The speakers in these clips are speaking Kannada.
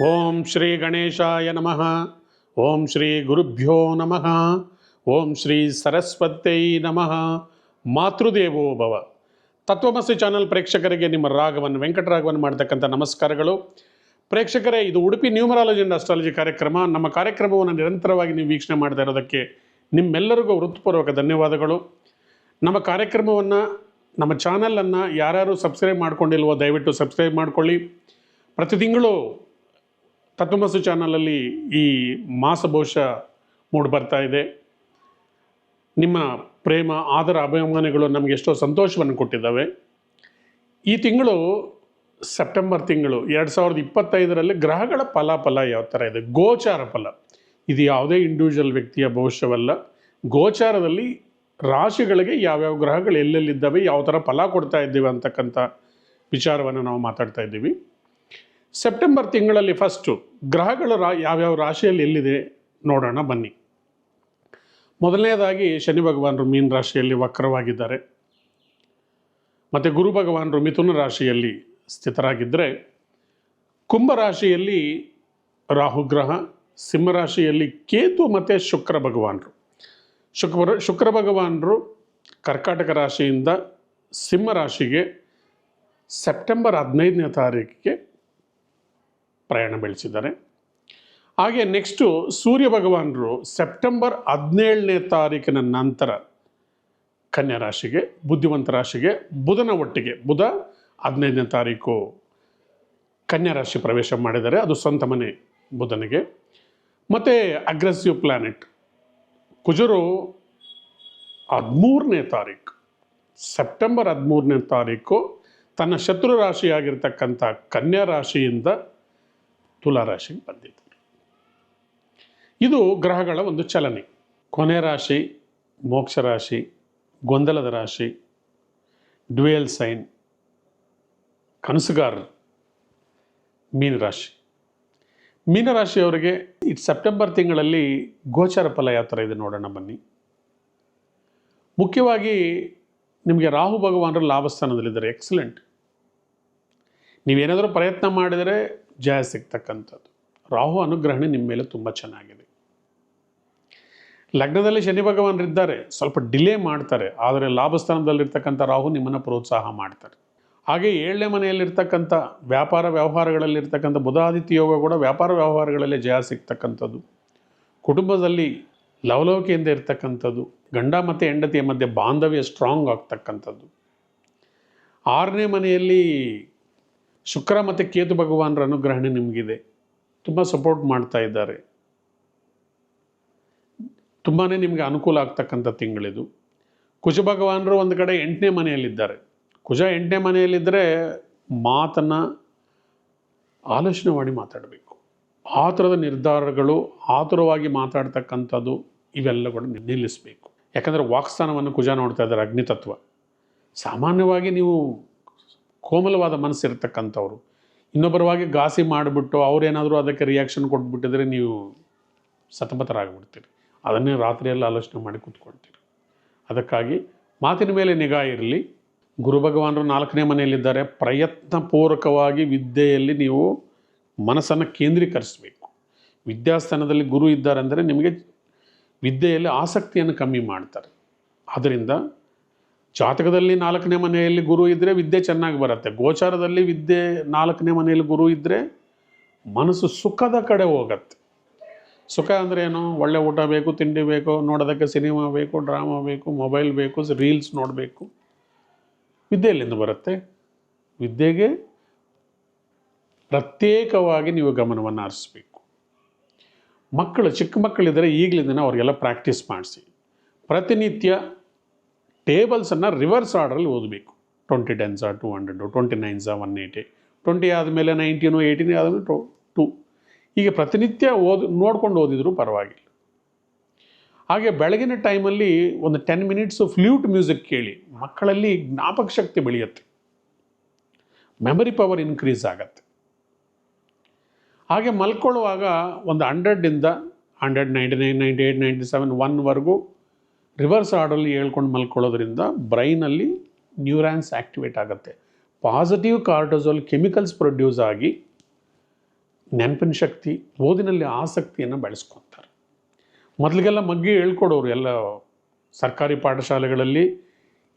ಓಂ ಶ್ರೀ ಗಣೇಶಾಯ ನಮಃ. ಓಂ ಶ್ರೀ ಗುರುಭ್ಯೋ ನಮಃ. ಓಂ ಶ್ರೀ ಸರಸ್ವತೈ ನಮಃ. ಮಾತೃದೇವೋ ಭವ. ತತ್ವಮಸಿ ಚಾನಲ್ ಪ್ರೇಕ್ಷಕರಿಗೆ ನಿಮ್ಮ ರಾಘವನ್ ವೆಂಕಟರಾಘವನ್ ಮಾಡ್ತಕ್ಕಂಥ ನಮಸ್ಕಾರಗಳು. ಪ್ರೇಕ್ಷಕರೇ, ಇದು ಉಡುಪಿ ನ್ಯೂಮರಾಲಜಿ ಅಂಡ್ ಅಸ್ಟ್ರಾಲಜಿ ಕಾರ್ಯಕ್ರಮ. ನಮ್ಮ ಕಾರ್ಯಕ್ರಮವನ್ನು ನಿರಂತರವಾಗಿ ನೀವು ವೀಕ್ಷಣೆ ಮಾಡ್ತಾ ಇರೋದಕ್ಕೆ ನಿಮ್ಮೆಲ್ಲರಿಗೂ ಹೃತ್ಪೂರ್ವಕ ಧನ್ಯವಾದಗಳು. ನಮ್ಮ ಕಾರ್ಯಕ್ರಮವನ್ನು, ನಮ್ಮ ಚಾನಲನ್ನು ಯಾರ್ಯಾರು ಸಬ್ಸ್ಕ್ರೈಬ್ ಮಾಡ್ಕೊಂಡಿಲ್ವೋ ದಯವಿಟ್ಟು ಸಬ್ಸ್ಕ್ರೈಬ್ ಮಾಡ್ಕೊಳ್ಳಿ. ಪ್ರತಿ ತಿಂಗಳು ತತ್ವಮಸಿ ಚಾನಲಲ್ಲಿ ಈ ಮಾಸ ಭವಿಷ್ಯ ಮೂಡಿ ಬರ್ತಾ ಇದೆ. ನಿಮ್ಮ ಪ್ರೇಮ, ಆದರ, ಅಭಿಮಾನಗಳು ನಮಗೆ ಎಷ್ಟೋ ಸಂತೋಷವನ್ನು ಕೊಟ್ಟಿದ್ದಾವೆ. ಈ ತಿಂಗಳು ಸೆಪ್ಟೆಂಬರ್ ತಿಂಗಳು 2025ರಲ್ಲಿ ಗ್ರಹಗಳ ಫಲಾಫಲ ಯಾವ ಥರ ಇದೆ, ಗೋಚಾರ ಫಲ. ಇದು ಯಾವುದೇ ಇಂಡಿವಿಜುವಲ್ ವ್ಯಕ್ತಿಯ ಭವಿಷ್ಯವಲ್ಲ. ಗೋಚಾರದಲ್ಲಿ ರಾಶಿಗಳಿಗೆ ಯಾವ್ಯಾವ ಗ್ರಹಗಳು ಎಲ್ಲೆಲ್ಲಿದ್ದಾವೆ, ಯಾವ ಥರ ಫಲ ಕೊಡ್ತಾ ಇದ್ದೀವಿ ಅಂತಕ್ಕಂಥ ವಿಚಾರವನ್ನು ನಾವು ಮಾತಾಡ್ತಾ ಇದ್ದೀವಿ. ಸೆಪ್ಟೆಂಬರ್ ತಿಂಗಳಲ್ಲಿ ಫಸ್ಟು ಗ್ರಹಗಳು ಯಾವ್ಯಾವ ರಾಶಿಯಲ್ಲಿ ಎಲ್ಲಿದೆ ನೋಡೋಣ ಬನ್ನಿ. ಮೊದಲನೇದಾಗಿ ಶನಿ ಭಗವಾನರು ಮೀನ ರಾಶಿಯಲ್ಲಿ ವಕ್ರವಾಗಿದ್ದಾರೆ. ಮತ್ತು ಗುರು ಭಗವಾನರು ಮಿಥುನ ರಾಶಿಯಲ್ಲಿ ಸ್ಥಿತರಾಗಿದ್ದರೆ, ಕುಂಭರಾಶಿಯಲ್ಲಿ ರಾಹುಗ್ರಹ, ಸಿಂಹರಾಶಿಯಲ್ಲಿ ಕೇತು ಮತ್ತು ಶುಕ್ರ ಭಗವಾನರು. ಶುಕ್ರ ಭಗವಾನರು ಕರ್ಕಾಟಕ ರಾಶಿಯಿಂದ ಸಿಂಹರಾಶಿಗೆ ಸೆಪ್ಟೆಂಬರ್ 15ನೇ ತಾರೀಕಿಗೆ ಪ್ರಯಾಣ ಬೆಳೆಸಿದ್ದಾರೆ. ಹಾಗೆ ನೆಕ್ಸ್ಟು ಸೂರ್ಯ ಭಗವಾನರು ಸೆಪ್ಟೆಂಬರ್ 17ನೇ ತಾರೀಕಿನ ನಂತರ ಕನ್ಯಾ ರಾಶಿಗೆ, ಬುದ್ಧಿವಂತ ರಾಶಿಗೆ ಬುಧನ ಒಟ್ಟಿಗೆ, ಬುಧ 15ನೇ ತಾರೀಕು ಕನ್ಯಾ ರಾಶಿ ಪ್ರವೇಶ ಮಾಡಿದ್ದಾರೆ. ಅದು ಸ್ವಂತ ಮನೆ ಬುಧನಿಗೆ. ಮತ್ತು ಅಗ್ರೆಸಿವ್ ಪ್ಲ್ಯಾನೆಟ್ ಕುಜರು 13ನೇ ತಾರೀಕು, ಸೆಪ್ಟೆಂಬರ್ 13ನೇ ತಾರೀಕು ತನ್ನ ಶತ್ರು ರಾಶಿಯಾಗಿರ್ತಕ್ಕಂಥ ಕನ್ಯಾ ರಾಶಿಯಿಂದ ತುಲಾ ರಾಶಿಗೆ ಬಂದಿದ್ದಾರೆ. ಇದು ಗ್ರಹಗಳ ಒಂದು ಚಲನೆ. ಕೊನೆ ರಾಶಿ ಮೋಕ್ಷ ರಾಶಿ, ಗೊಂದಲದ ರಾಶಿ, ಡ್ಯುಯಲ್ ಸೈನ್, ಕನಸುಗಾರರು ಮೀನರಾಶಿ. ಮೀನರಾಶಿಯವರಿಗೆ ಈ ಸೆಪ್ಟೆಂಬರ್ ತಿಂಗಳಲ್ಲಿ ಗೋಚಾರ ಫಲ ಯಾವ ಥರ ಇದೆ ನೋಡೋಣ ಬನ್ನಿ. ಮುಖ್ಯವಾಗಿ ನಿಮಗೆ ರಾಹು ಭಗವಾನರು ಲಾಭಸ್ಥಾನದಲ್ಲಿದ್ದಾರೆ. ಎಕ್ಸಲೆಂಟ್. ನೀವೇನಾದರೂ ಪ್ರಯತ್ನ ಮಾಡಿದರೆ ಜಯ ಸಿಗ್ತಕ್ಕಂಥದ್ದು. ರಾಹು ಅನುಗ್ರಹಣೆ ನಿಮ್ಮ ಮೇಲೆ ತುಂಬ ಚೆನ್ನಾಗಿದೆ. ಲಗ್ನದಲ್ಲಿ ಶನಿ ಭಗವಾನರಿದ್ದಾರೆ, ಸ್ವಲ್ಪ ಡಿಲೇ ಮಾಡ್ತಾರೆ, ಆದರೆ ಲಾಭಸ್ಥಾನದಲ್ಲಿರ್ತಕ್ಕಂಥ ರಾಹು ನಿಮ್ಮನ್ನು ಪ್ರೋತ್ಸಾಹ ಮಾಡ್ತಾರೆ. ಹಾಗೆ 7ನೇ ಮನೆಯಲ್ಲಿರ್ತಕ್ಕಂಥ ವ್ಯಾಪಾರ ವ್ಯವಹಾರಗಳಲ್ಲಿರ್ತಕ್ಕಂಥ ಬುಧಾದಿತ್ಯ ಯೋಗ ಕೂಡ ವ್ಯಾಪಾರ ವ್ಯವಹಾರಗಳಲ್ಲಿ ಜಯ ಸಿಗ್ತಕ್ಕಂಥದ್ದು. ಕುಟುಂಬದಲ್ಲಿ ಲವಲವಿಕೆಯಿಂದ ಇರ್ತಕ್ಕಂಥದ್ದು, ಗಂಡ ಮತ್ತು ಹೆಂಡತಿಯ ಮಧ್ಯೆ ಬಾಂಧವ್ಯ ಸ್ಟ್ರಾಂಗ್ ಆಗ್ತಕ್ಕಂಥದ್ದು. 6ನೇ ಮನೆಯಲ್ಲಿ ಶುಕ್ರ ಮತ್ತು ಕೇತು ಭಗವಾನರ ಅನುಗ್ರಹಣೆ ನಿಮಗಿದೆ. ತುಂಬ ಸಪೋರ್ಟ್ ಮಾಡ್ತಾ ಇದ್ದಾರೆ. ತುಂಬಾ ನಿಮಗೆ ಅನುಕೂಲ ಆಗ್ತಕ್ಕಂಥ ತಿಂಗಳಿದು. ಕುಜ ಭಗವಾನರು ಒಂದು ಕಡೆ 8ನೇ ಮನೆಯಲ್ಲಿದ್ದಾರೆ. ಕುಜ 8ನೇ ಮನೆಯಲ್ಲಿದ್ದರೆ ಮಾತನ್ನು ಆಲೋಚನೆ ಮಾಡಿ ಮಾತಾಡಬೇಕು. ಆತುರದ ನಿರ್ಧಾರಗಳು, ಆತುರವಾಗಿ ಮಾತಾಡ್ತಕ್ಕಂಥದ್ದು ಇವೆಲ್ಲ ಕೂಡ ನಿಲ್ಲಿಸಬೇಕು. ಯಾಕಂದರೆ ವಾಕ್ಸ್ಥಾನವನ್ನು ಕುಜ ನೋಡ್ತಾ ಇದ್ದಾರೆ, ಅಗ್ನಿತತ್ವ. ಸಾಮಾನ್ಯವಾಗಿ ನೀವು ಕೋಮಲವಾದ ಮನಸ್ಸಿರ್ತಕ್ಕಂಥವ್ರು. ಇನ್ನೊಬ್ಬರವಾಗಿ ಗಾಸಿ ಮಾಡಿಬಿಟ್ಟು ಅವರೇನಾದರೂ ಅದಕ್ಕೆ ರಿಯಾಕ್ಷನ್ ಕೊಟ್ಬಿಟ್ಟಿದ್ರೆ ನೀವು ಸತಮತರಾಗಿಬಿಡ್ತೀರಿ. ಅದನ್ನೇ ರಾತ್ರಿಯಲ್ಲಿ ಆಲೋಚನೆ ಮಾಡಿ ಕೂತ್ಕೊಳ್ತೀರಿ. ಅದಕ್ಕಾಗಿ ಮಾತಿನ ಮೇಲೆ ನಿಗಾ ಇರಲಿ. ಗುರು ಭಗವಾನರು 4ನೇ ಮನೆಯಲ್ಲಿದ್ದಾರೆ. ಪ್ರಯತ್ನಪೂರ್ವಕವಾಗಿ ವಿದ್ಯೆಯಲ್ಲಿ ನೀವು ಮನಸ್ಸನ್ನು ಕೇಂದ್ರೀಕರಿಸಬೇಕು. ವಿದ್ಯಾಸ್ಥಾನದಲ್ಲಿ ಗುರು ಇದ್ದಾರೆ ಅಂದರೆ ನಿಮಗೆ ವಿದ್ಯೆಯಲ್ಲಿ ಆಸಕ್ತಿಯನ್ನು ಕಮ್ಮಿ ಮಾಡ್ತಾರೆ. ಆದ್ದರಿಂದ ಜಾತಕದಲ್ಲಿ 4ನೇ ಮನೆಯಲ್ಲಿ ಗುರು ಇದ್ದರೆ ವಿದ್ಯೆ ಚೆನ್ನಾಗಿ ಬರುತ್ತೆ. ಗೋಚಾರದಲ್ಲಿ ವಿದ್ಯೆ 4ನೇ ಮನೆಯಲ್ಲಿ ಗುರು ಇದ್ದರೆ ಮನಸ್ಸು ಸುಖದ ಕಡೆ ಹೋಗುತ್ತೆ. ಸುಖ ಅಂದರೆ ಏನು? ಒಳ್ಳೆ ಊಟ ಬೇಕು, ತಿಂಡಿ ಬೇಕು, ನೋಡೋದಕ್ಕೆ ಸಿನಿಮಾ ಬೇಕು, ಡ್ರಾಮಾ ಬೇಕು, ಮೊಬೈಲ್ ಬೇಕು, ರೀಲ್ಸ್ ನೋಡಬೇಕು. ವಿದ್ಯೆ ಎಲ್ಲಿಂದ ಬರುತ್ತೆ? ವಿದ್ಯೆಗೆ ಪ್ರತ್ಯೇಕವಾಗಿ ನೀವು ಗಮನವನ್ನು ಹರಿಸಬೇಕು. ಮಕ್ಕಳು, ಚಿಕ್ಕ ಮಕ್ಕಳಿದ್ದರೆ ಈಗಲಿಂದ ಅವ್ರಿಗೆಲ್ಲ ಪ್ರಾಕ್ಟೀಸ್ ಮಾಡಿಸಿ. ಪ್ರತಿನಿತ್ಯ ಟೇಬಲ್ಸನ್ನು ರಿವರ್ಸ್ ಆರ್ಡರಲ್ಲಿ ಓದಬೇಕು. 20 10s 200, 29s 180, 20 ಆದಮೇಲೆ 19, 18 ಆದಮೇಲೆ 2. ಹೀಗೆ ಪ್ರತಿನಿತ್ಯ ನೋಡ್ಕೊಂಡು ಓದಿದ್ರು ಪರವಾಗಿಲ್ಲ. ಹಾಗೆ ಬೆಳಗಿನ ಟೈಮಲ್ಲಿ ಒಂದು 10 ಮಿನಿಟ್ಸು ಫ್ಲ್ಯೂಟ್ ಮ್ಯೂಸಿಕ್ ಕೇಳಿ. ಮಕ್ಕಳಲ್ಲಿ ಜ್ಞಾಪಕ ಶಕ್ತಿ ಬೆಳೆಯುತ್ತೆ, ಮೆಮರಿ ಪವರ್ ಇನ್ಕ್ರೀಸ್ ಆಗತ್ತೆ. ಹಾಗೆ ಮಲ್ಕೊಳ್ಳುವಾಗ ಒಂದು 100ಇಂದ 199, 98, 97, 1ವರೆಗೂ ರಿವರ್ಸ್ ಆರ್ಡರಲ್ಲಿ ಹೇಳ್ಕೊಂಡು ಮಲ್ಕೊಳ್ಳೋದ್ರಿಂದ ಬ್ರೈನಲ್ಲಿ ನ್ಯೂರಾನ್ಸ್ ಆ್ಯಕ್ಟಿವೇಟ್ ಆಗುತ್ತೆ. ಪಾಸಿಟಿವ್ ಕಾರ್ಟಿಸೋಲ್ ಕೆಮಿಕಲ್ಸ್ ಪ್ರೊಡ್ಯೂಸ್ ಆಗಿ ನೆನಪಿನ ಶಕ್ತಿ, ಓದಿನಲ್ಲಿ ಆಸಕ್ತಿಯನ್ನು ಬೆಳೆಸ್ಕೊತಾರೆ. ಮೊದಲಿಗೆಲ್ಲ ಮಗ್ಗಿ ಹೇಳ್ಕೊಡೋರು ಎಲ್ಲ ಸರ್ಕಾರಿ ಪಾಠಶಾಲೆಗಳಲ್ಲಿ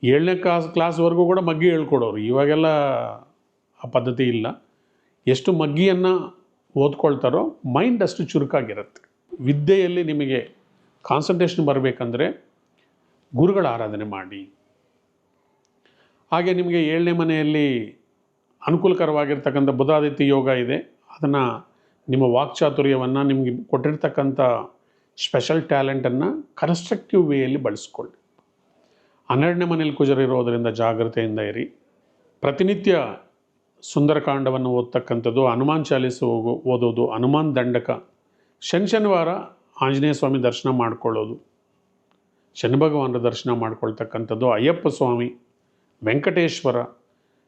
7ನೇ ಕ್ಲಾಸ್ವರೆಗೂ ಕೂಡ ಮಗ್ಗಿ ಹೇಳ್ಕೊಡೋರು. ಇವಾಗೆಲ್ಲ ಆ ಪದ್ಧತಿ ಇಲ್ಲ. ಎಷ್ಟು ಮಗ್ಗಿಯನ್ನು ಓದ್ಕೊಳ್ತಾರೋ ಮೈಂಡ್ ಅಷ್ಟು ಚುರುಕಾಗಿರುತ್ತೆ. ವಿದ್ಯೆಯಲ್ಲಿ ನಿಮಗೆ ಕಾನ್ಸಂಟ್ರೇಷನ್ ಬರಬೇಕಂದ್ರೆ ಗುರುಗಳ ಆರಾಧನೆ ಮಾಡಿ. ಹಾಗೆ ನಿಮಗೆ 7ನೇ ಮನೆಯಲ್ಲಿ ಅನುಕೂಲಕರವಾಗಿರ್ತಕ್ಕಂಥ ಬುಧಾದಿತ್ಯ ಯೋಗ ಇದೆ. ಅದನ್ನು ನಿಮ್ಮ ವಾಕ್ಚಾತುರ್ಯವನ್ನು, ನಿಮಗೆ ಕೊಟ್ಟಿರ್ತಕ್ಕಂಥ ಸ್ಪೆಷಲ್ ಟ್ಯಾಲೆಂಟನ್ನು ಕನ್ಸ್ಟ್ರಕ್ಟಿವ್ ವೇಯಲ್ಲಿ ಬಳಸ್ಕೊಳ್ಳಿ. 12ನೇ ಮನೇಲಿ ಕುಜರಿರೋದರಿಂದ ಜಾಗ್ರತೆಯಿಂದ ಇರಿ. ಪ್ರತಿನಿತ್ಯ ಸುಂದರಕಾಂಡವನ್ನು ಓದ್ತಕ್ಕಂಥದ್ದು, ಹನುಮಾನ್ ಚಾಲೀಸು ಓದೋದು, ಹನುಮಾನ್ ದಂಡಕ, ಶನಿವಾರ ಆಂಜನೇಯ ಸ್ವಾಮಿ ದರ್ಶನ ಮಾಡ್ಕೊಳ್ಳೋದು, ಶನಿ ಭಗವಾನರ ದರ್ಶನ ಮಾಡ್ಕೊಳ್ತಕ್ಕಂಥದ್ದು, ಅಯ್ಯಪ್ಪ ಸ್ವಾಮಿ, ವೆಂಕಟೇಶ್ವರ,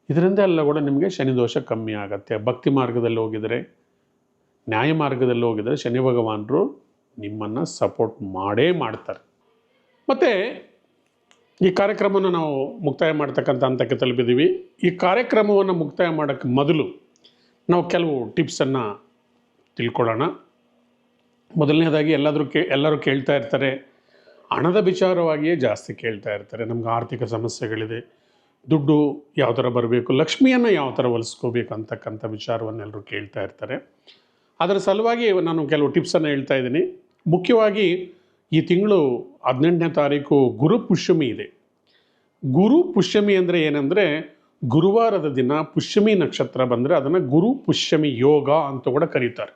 ಇದರಿಂದ ಎಲ್ಲ ಕೂಡ ನಿಮಗೆ ಶನಿ ದೋಷ ಕಮ್ಮಿ ಆಗುತ್ತೆ. ಭಕ್ತಿ ಮಾರ್ಗದಲ್ಲಿ ಹೋಗಿದರೆ, ನ್ಯಾಯ ಮಾರ್ಗದಲ್ಲಿ ಹೋಗಿದರೆ ಶನಿ ಭಗವಾನರು ನಿಮ್ಮನ್ನು ಸಪೋರ್ಟ್ ಮಾಡೇ ಮಾಡ್ತಾರೆ. ಮತ್ತು ಈ ಕಾರ್ಯಕ್ರಮವನ್ನು ನಾವು ಮುಕ್ತಾಯ ಮಾಡ್ತಕ್ಕಂಥ ಹಂತಕ್ಕೆ ತಲುಪಿದ್ದೀವಿ. ಈ ಕಾರ್ಯಕ್ರಮವನ್ನು ಮುಕ್ತಾಯ ಮಾಡೋಕ್ಕೆ ಮೊದಲು ನಾವು ಕೆಲವು ಟಿಪ್ಸನ್ನು ತಿಳ್ಕೊಳ್ಳೋಣ. ಮೊದಲನೇದಾಗಿ ಎಲ್ಲರೂ ಕೇಳ್ತಾ ಇರ್ತಾರೆ, ಹಣದ ವಿಚಾರವಾಗಿಯೇ ಜಾಸ್ತಿ ಕೇಳ್ತಾ ಇರ್ತಾರೆ. ನಮ್ಗೆ ಆರ್ಥಿಕ ಸಮಸ್ಯೆಗಳಿದೆ, ದುಡ್ಡು ಯಾವ ಥರ ಬರಬೇಕು, ಲಕ್ಷ್ಮಿಯನ್ನು ಯಾವ ಥರ ಒಲಿಸ್ಕೋಬೇಕು ಅಂತಕ್ಕಂಥ ವಿಚಾರವನ್ನೆಲ್ಲರೂ ಕೇಳ್ತಾ ಇರ್ತಾರೆ. ಅದರ ಸಲುವಾಗಿ ನಾನು ಕೆಲವು ಟಿಪ್ಸನ್ನು ಹೇಳ್ತಾ ಇದ್ದೀನಿ. ಮುಖ್ಯವಾಗಿ ಈ ತಿಂಗಳು 18ನೇ ತಾರೀಕು ಗುರು ಪುಷ್ಯಮಿ ಇದೆ. ಗುರು ಪುಷ್ಯಮಿ ಅಂದರೆ ಏನಂದರೆ, ಗುರುವಾರದ ದಿನ ಪುಷ್ಯಮಿ ನಕ್ಷತ್ರ ಬಂದರೆ ಅದನ್ನು ಗುರು ಪುಷ್ಯಮಿ ಯೋಗ ಅಂತ ಕೂಡ ಕರೀತಾರೆ.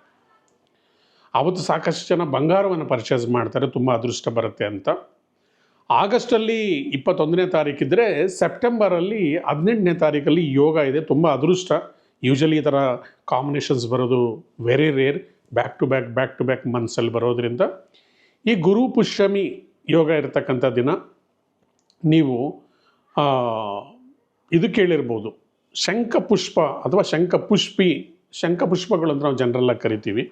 ಆವತ್ತು ಸಾಕಷ್ಟು ಜನ ಬಂಗಾರವನ್ನು ಪರ್ಚೇಸ್ ಮಾಡ್ತಾರೆ, ತುಂಬ ಅದೃಷ್ಟ ಬರುತ್ತೆ ಅಂತ. ಆಗಸ್ಟಲ್ಲಿ 21ನೇ ತಾರೀಕಿದ್ರೆ, ಸೆಪ್ಟೆಂಬರಲ್ಲಿ 18ನೇ ತಾರೀಕಲ್ಲಿ ಯೋಗ ಇದೆ. ತುಂಬ ಅದೃಷ್ಟ. ಯೂಶಲಿ ಈ ಥರ ಕಾಂಬಿನೇಷನ್ಸ್ ಬರೋದು very rare. Back to back ಮಂತ್ಸಲ್ಲಿ ಬರೋದ್ರಿಂದ ಈ ಗುರು ಪುಷ್ಯಮಿ ಯೋಗ ಇರತಕ್ಕಂಥ ದಿನ ನೀವು ಇದು ಕೇಳಿರ್ಬೋದು, ಶಂಖಪುಷ್ಪ ಅಥವಾ ಶಂಖಪುಷ್ಪಗಳು ಅಂತ ನಾವು ಜನರಲ್ಲಾಗಿ ಕರಿತೀವಿ.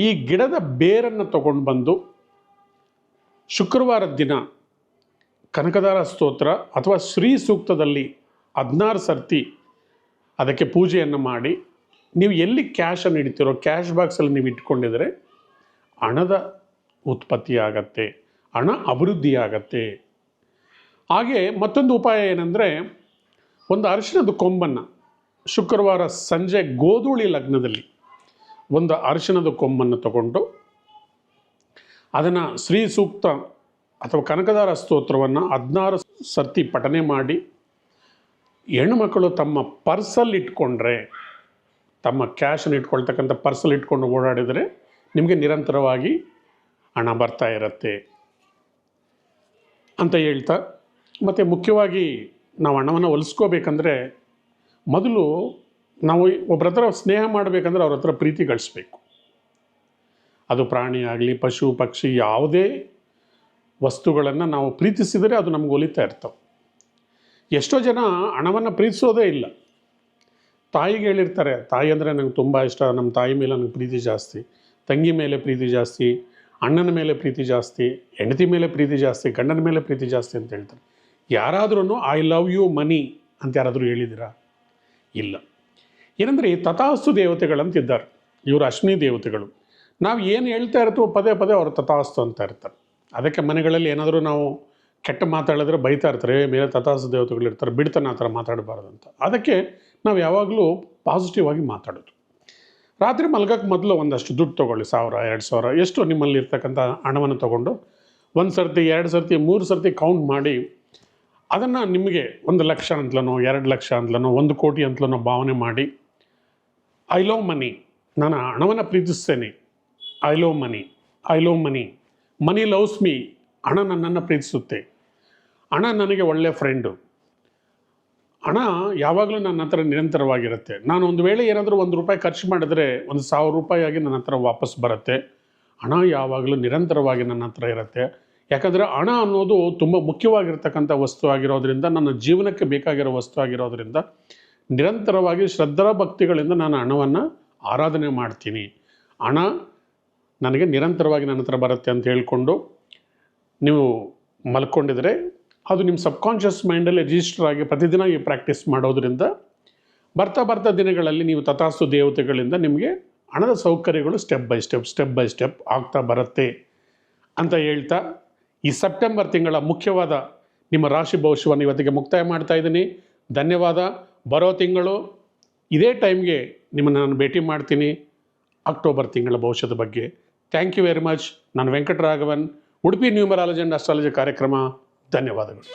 ಈ ಗಿಡದ ಬೇರನ್ನು ತಗೊಂಡು ಬಂದು ಶುಕ್ರವಾರದ ದಿನ ಕನಕದಾರ ಸ್ತೋತ್ರ ಅಥವಾ ಶ್ರೀ ಸೂಕ್ತದಲ್ಲಿ 16 ಸರ್ತಿ ಅದಕ್ಕೆ ಪೂಜೆಯನ್ನು ಮಾಡಿ, ನೀವು ಎಲ್ಲಿ ಕ್ಯಾಶನ್ನು ಇಡ್ತೀರೋ ಕ್ಯಾಶ್ ಬಾಕ್ಸಲ್ಲಿ ನೀವು ಇಟ್ಕೊಂಡಿದರೆ ಹಣದ ಉತ್ಪತ್ತಿ ಆಗತ್ತೆ, ಹಣ ಅಭಿವೃದ್ಧಿ ಆಗತ್ತೆ. ಹಾಗೆ ಮತ್ತೊಂದು ಉಪಾಯ ಏನಂದರೆ, ಒಂದು ಅರಿಶಿಣದ ಕೊಂಬನ್ನು ಶುಕ್ರವಾರ ಸಂಜೆ ಗೋಧೂಳಿ ಲಗ್ನದಲ್ಲಿ ಒಂದು ಅರಿಶಿಣದ ಕೊಂಬನ್ನು ತಗೊಂಡು ಅದನ್ನು ಶ್ರೀ ಸೂಕ್ತ ಅಥವಾ ಕನಕದಾರ ಸ್ತೋತ್ರವನ್ನು 16 ಸರ್ತಿ ಪಠನೆ ಮಾಡಿ, ಹೆಣ್ಣುಮಕ್ಕಳು ತಮ್ಮ ಪರ್ಸಲ್ಲಿ ಇಟ್ಕೊಂಡ್ರೆ, ತಮ್ಮ ಕ್ಯಾಶನ್ನು ಇಟ್ಕೊಳ್ತಕ್ಕಂಥ ಪರ್ಸಲ್ಲಿ ಇಟ್ಕೊಂಡು ಓಡಾಡಿದರೆ ನಿಮಗೆ ನಿರಂತರವಾಗಿ ಹಣ ಬರ್ತಾ ಇರುತ್ತೆ ಅಂತ ಹೇಳ್ತಾ, ಮತ್ತು ಮುಖ್ಯವಾಗಿ ನಾವು ಹಣವನ್ನು ಹೊಲಿಸ್ಕೋಬೇಕಂದ್ರೆ ಮೊದಲು ನಾವು ಒಬ್ಬರ ಹತ್ರ ಸ್ನೇಹ ಮಾಡಬೇಕಂದ್ರೆ ಅವ್ರ ಹತ್ರ ಪ್ರೀತಿ ಗಳಿಸ್ಬೇಕು. ಅದು ಪ್ರಾಣಿ ಆಗಲಿ, ಪಶು ಪಕ್ಷಿ, ಯಾವುದೇ ವಸ್ತುಗಳನ್ನು ನಾವು ಪ್ರೀತಿಸಿದರೆ ಅದು ನಮ್ಗೆ ಒಲಿತಾ ಇರ್ತವೆ. ಎಷ್ಟೋ ಜನ ಹಣವನ್ನು ಪ್ರೀತಿಸೋದೇ ಇಲ್ಲ. ತಾಯಿಗೆ ಹೇಳಿರ್ತಾರೆ, ತಾಯಿ ಅಂದರೆ ನಂಗೆ ತುಂಬ ಇಷ್ಟ, ನಮ್ಮ ತಾಯಿ ಮೇಲೆ ನನಗೆ ಪ್ರೀತಿ ಜಾಸ್ತಿ, ತಂಗಿ ಮೇಲೆ ಪ್ರೀತಿ ಜಾಸ್ತಿ, ಅಣ್ಣನ ಮೇಲೆ ಪ್ರೀತಿ ಜಾಸ್ತಿ, ಹೆಂಡತಿ ಮೇಲೆ ಪ್ರೀತಿ ಜಾಸ್ತಿ, ಗಂಡನ ಮೇಲೆ ಪ್ರೀತಿ ಜಾಸ್ತಿ ಅಂತ ಹೇಳ್ತಾರೆ. ಯಾರಾದ್ರೂ ಐ ಲವ್ ಯು ಮನಿ ಅಂತ ಯಾರಾದರೂ ಹೇಳಿದ್ದೀರಾ? ಇಲ್ಲ. ಏನಂದರೆ ಈ ತಥಾಸ್ತು ದೇವತೆಗಳಂತಿದ್ದಾರೆ, ಇವರು ಅಶ್ವಿನಿ ದೇವತೆಗಳು. ನಾವು ಏನು ಹೇಳ್ತಾ ಇರ್ತೀವೋ ಪದೇ ಅವರು ತಥಾಸ್ತು ಅಂತ ಇರ್ತಾರೆ. ಅದಕ್ಕೆ ಮನೆಗಳಲ್ಲಿ ಏನಾದರೂ ನಾವು ಕೆಟ್ಟ ಮಾತಾಡಿದ್ರೆ ಬೈತಾ ಇರ್ತಾರೆ, ಮೇಲೆ ತಥಾಸ್ತು ದೇವತೆಗಳು ಇರ್ತಾರೆ, ಬಿಡ್ತಾನೆ ಆ ಥರ ಮಾತಾಡಬಾರ್ದು ಅಂತ. ಅದಕ್ಕೆ ನಾವು ಯಾವಾಗಲೂ ಪಾಸಿಟಿವ್ ಆಗಿ ಮಾತಾಡೋದು. ರಾತ್ರಿ ಮಲ್ಗಕ್ಕೆ ಮೊದಲು ಒಂದಷ್ಟು ದುಡ್ಡು ತೊಗೊಳ್ಳಿ, 1000 2000 ಎಷ್ಟು ನಿಮ್ಮಲ್ಲಿ ಇರ್ತಕ್ಕಂಥ ಹಣವನ್ನು ತೊಗೊಂಡು 1 ಸರ್ತಿ 2 ಸರ್ತಿ 3 ಸರ್ತಿ ಕೌಂಟ್ ಮಾಡಿ ಅದನ್ನು ನಿಮಗೆ 1 ಲಕ್ಷ ಅಂತಲನೋ 2 ಲಕ್ಷ ಅಂತಲನೋ 1 ಕೋಟಿ ಅಂತಲನೋ ಭಾವನೆ ಮಾಡಿ, ಐ ಲವ್ ಮನಿ, ನಾನು ಹಣವನ್ನು ಪ್ರೀತಿಸ್ತೇನೆ, I love money, money loves me, ಹಣ ನನ್ನನ್ನು ಪ್ರೀತಿಸುತ್ತೆ, ಹಣ ನನಗೆ ಒಳ್ಳೆಯ ಫ್ರೆಂಡು, ಹಣ ಯಾವಾಗಲೂ ನನ್ನ ಹತ್ರ ನಿರಂತರವಾಗಿರುತ್ತೆ. ನಾನು ಒಂದು ವೇಳೆ ಏನಾದರೂ ₹1 ಖರ್ಚು ಮಾಡಿದ್ರೆ 1000 ರೂಪಾಯಿ ಆಗಿ ನನ್ನ ಹತ್ರ ವಾಪಸ್ ಬರುತ್ತೆ. ಹಣ ಯಾವಾಗಲೂ ನಿರಂತರವಾಗಿ ನನ್ನ ಹತ್ರ ಇರುತ್ತೆ. ಯಾಕಂದರೆ ಹಣ ಅನ್ನೋದು ತುಂಬ ಮುಖ್ಯವಾಗಿರ್ತಕ್ಕಂಥ ವಸ್ತು ಆಗಿರೋದ್ರಿಂದ, ನನ್ನ ಜೀವನಕ್ಕೆ ಬೇಕಾಗಿರೋ ವಸ್ತು ಆಗಿರೋದ್ರಿಂದ ನಿರಂತರವಾಗಿ ಶ್ರದ್ಧಾ ಭಕ್ತಿಗಳಿಂದ ನಾನು ಹಣವನ್ನು ಆರಾಧನೆ ಮಾಡ್ತೀನಿ. ಹಣ ನನಗೆ ನಿರಂತರವಾಗಿ ನನ್ನ ಹತ್ರ ಬರುತ್ತೆ ಅಂತ ಹೇಳ್ಕೊಂಡು ನೀವು ಮಲ್ಕೊಂಡಿದ್ರೆ ಅದು ನಿಮ್ಮ ಸಬ್ಕಾನ್ಷಿಯಸ್ ಮೈಂಡಲ್ಲಿ ರಿಜಿಸ್ಟರ್ ಆಗಿ ಪ್ರತಿದಿನ ಈ ಪ್ರಾಕ್ಟೀಸ್ ಮಾಡೋದ್ರಿಂದ ಬರ್ತಾ ಬರ್ತಾ ದಿನಗಳಲ್ಲಿ ನೀವು ತಥಾಸ್ತು ದೇವತೆಗಳಿಂದ ನಿಮಗೆ ಹಣದ ಸೌಕರ್ಯಗಳು ಸ್ಟೆಪ್ ಬೈ ಸ್ಟೆಪ್ ಆಗ್ತಾ ಬರುತ್ತೆ ಅಂತ ಹೇಳ್ತಾ, ಈ ಸೆಪ್ಟೆಂಬರ್ ತಿಂಗಳ ಮುಖ್ಯವಾದ ನಿಮ್ಮ ರಾಶಿ ಭವಿಷ್ಯವನ್ನು ಇವತ್ತಿಗೆ ಮುಕ್ತಾಯ ಮಾಡ್ತಾ ಇದ್ದೀನಿ. ಧನ್ಯವಾದ. ಬರೋ ತಿಂಗಳು ಇದೇ ಟೈಮ್ಗೆ ನಿಮ್ಮನ್ನು ನಾನು ಭೇಟಿ ಮಾಡ್ತೀನಿ ಅಕ್ಟೋಬರ್ ತಿಂಗಳ ಭವಿಷ್ಯದ ಬಗ್ಗೆ. Thank you very much. ನಾನು Venkataraghavan, Udupi numerology and astrology ಕಾರ್ಯಕ್ರಮ. ಧನ್ಯವಾದಗಳು.